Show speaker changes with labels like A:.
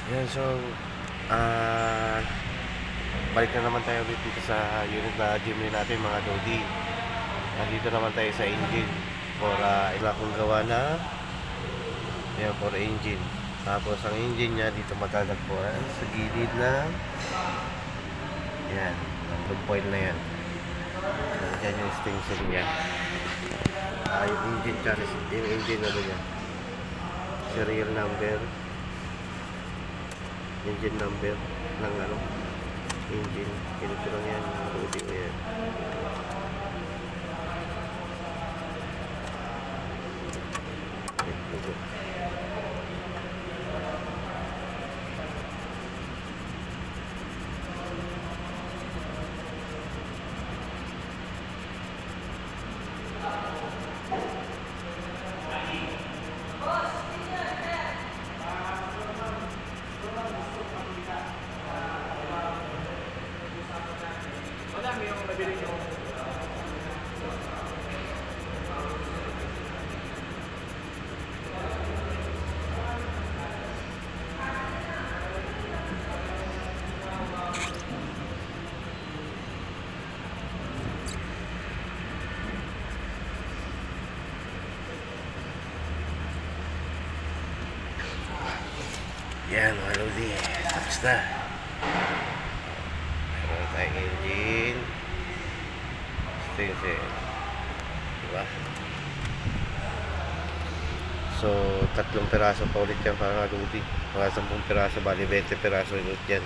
A: Yan, so, ah, balik na naman tayo ulit dito sa unit na gym natin mga Dodi. Nandito naman tayo sa engine for iba kong gawa na yan, for engine. Tapos ang engine niya dito matatagpuan sa gilid na yan, ang blue foil na yan. Yan yung extension niya. Yung engine chassis, yung engine ano niya, serial number, engine number ng ano, engine. Ganito lang yan, Dodi ko yan. Yan mga Lodi, tapos na. Meron tayong engine. Diba? So, 3 piraso pa ulit yan mga Lodi. Mga 10 piraso, bali 20 piraso ulit yan.